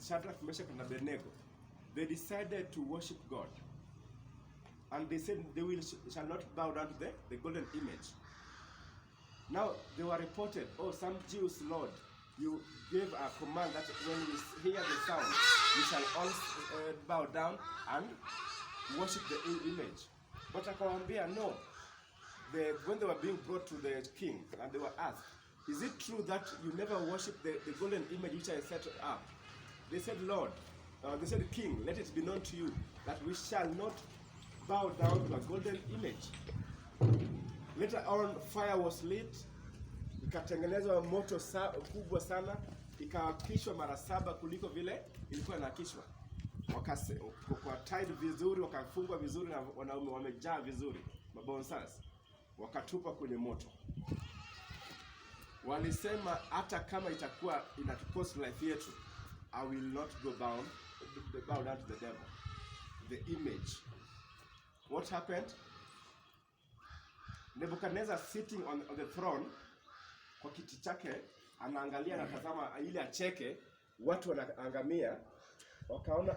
Shadrach, Meshach, and Abednego, they decided to worship God. And they said they shall not bow down to the golden image. Now, they were reported, oh, some Jews, Lord, you gave a command that when we hear the sound, we shall all bow down and worship the image. But Akawambia, no. When they were being brought to the king, and they were asked, is it true that you never worship the golden image which I set up? They said, Lord, they said, King, let it be known to you that we shall not bow down to a golden image. Later on, fire was lit, ikatengenezwa moto kubwa sana, ikawakishwa mara 7 kuliko vile ilikuwa inakishwa. Kwa tied vizuri, wakafungwa vizuri na wanaume wamejaa vizuri, mabonsas, wakatupa kwenye moto. Walisema hata kama itakuwa inatukost life yetu, I will not bow down to the devil, the image. What happened? Nebuchadnezzar sitting on the throne, kwa kiti chake, anaangalia na tazama ili acheke, watu wanaangamia, wakaona,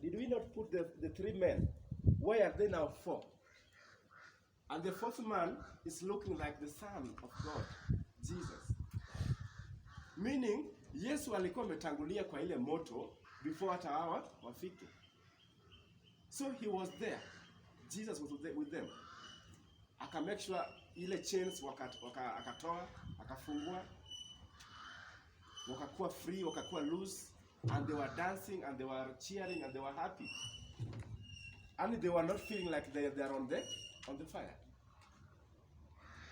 did we not put the 3 men? Why are they now 4? And the 4th man is looking like the Son of God, Jesus. Meaning, Yesu alikuwa ametangulia kwa ile moto before hata hawa wafike. So he was there. Jesus was with them. Aka make sure ile chains akatoa, akafungua, wakakuwa free, wakakuwa loose, and they were dancing and they were cheering and they were happy. And they were not feeling like they are on the fire.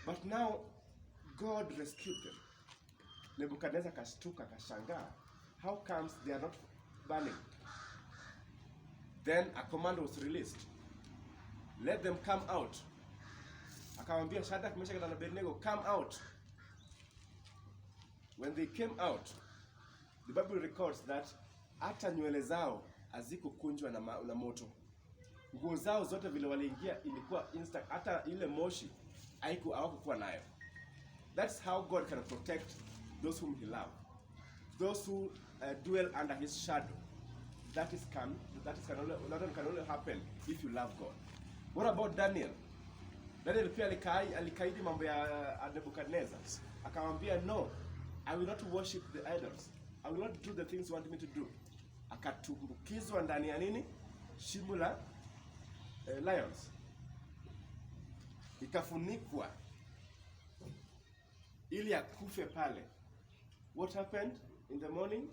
But now God rescued them. Nebuchadnezzar kashtuka, kashangaa, how comes they are not burning? Then a command was released. Let them come out. Akawambia Shadrach, Meshach, and Abednego, come out. When they came out, the Bible records that hata nywele zao hazikukunjwa na moto. Nguo zao zote vile waliingia ilikuwa instant, hata ile moshi hawakuwa nayo. That's how God can protect those whom he loves. Those who dwell under his shadow. That can only happen if you love God. What about Daniel? Daniel pia alikaidi mambo ya Nebuchadnezzar. Akamwambia, no, I will not worship the idols. I will not do the things you want me to do. Akatumbukizwa ndani ya nini? Shimo la lions. Ikafunikwa ili akufe pale. What happened in the morning?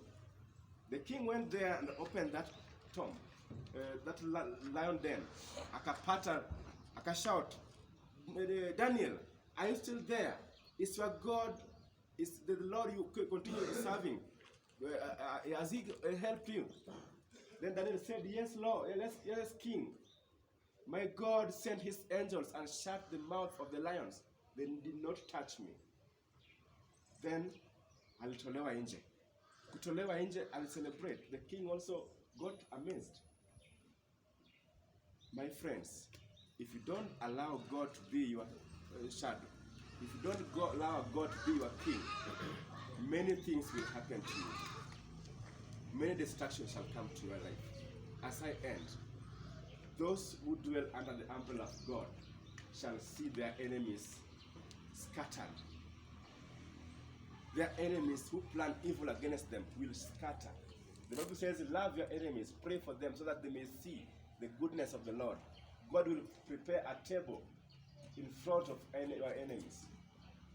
The king went there and opened that tomb, that lion den. Akashout, Daniel, are you still there? Is your God, is the Lord you continue serving? Has he helped you? Then Daniel said, yes, Lord, yes, King. My God sent his angels and shut the mouth of the lions. They did not touch me. Then alitolewa nje. Kutolewa nje and celebrate. The king also got amazed. My friends, if you don't allow God to be your shadow, if you don't allow God to be your king, many things will happen to you. Many distractions shall come to your life. As I end, those who dwell under the umbrella of God shall see their enemies scattered. Their enemies who plan evil against them will scatter. The Bible says, love your enemies, pray for them so that they may see the goodness of the Lord. God will prepare a table in front of your enemies.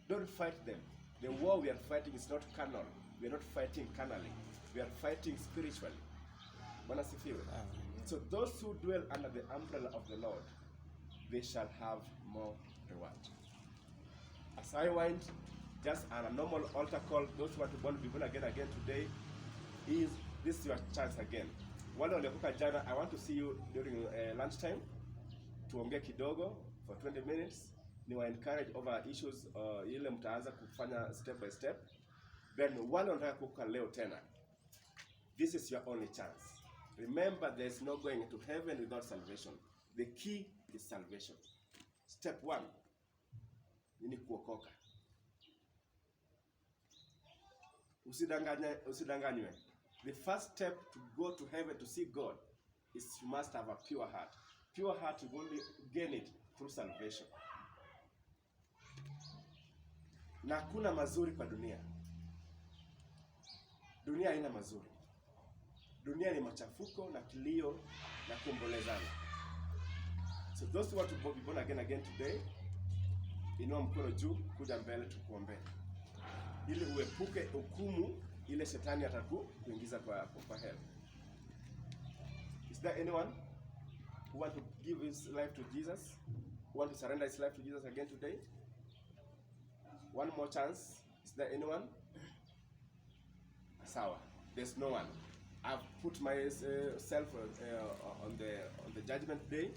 Don't fight them. The war we are fighting is not carnal. We are not fighting carnally. We are fighting spiritually. So those who dwell under the umbrella of the Lord, they shall have more reward. As I wind, just on a normal altar call, those who want to be born again today, this is your chance again. Wale waliokuka jana, I want to see you during lunchtime. Tuongee kidogo for 20 minutes. Niwa encourage over issues ile mtaanza kufanya step by step. Then wale wanataka kuka leo tena. This is your only chance. Remember, there is no going to heaven without salvation. The key is salvation. Step 1. Ni kuokoka. Usidanganywe. The first step to go to heaven to see God is you must have a pure heart. Pure heart, you only gain it through salvation. Na hakuna mazuri kwa dunia. Dunia haina mazuri. Dunia ni machafuko na kilio na kuombolezana. So those who want to be born again today, inua mkono juu, kuja mbele tukuombee. Ili uepuke hukumu ile shetani atakuingiza kwa hell. Is there anyone who want to give his life to Jesus? Who want to surrender his life to Jesus again today? One more chance. Is there anyone? Sawa. There's no one. I've put myself on the judgment day.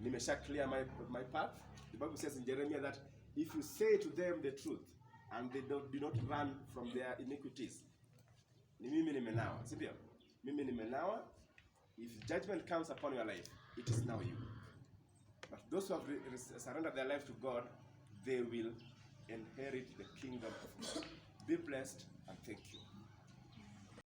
Nimesha clear my path. The Bible says in Jeremiah that if you say to them the truth and they do not run from their iniquities, ni mimi nimenawa, si ndio? Mimi nimenawa. If judgment comes upon your life, it is now you. But those who have surrendered their life to God, they will inherit the kingdom of God. Be blessed and thank you.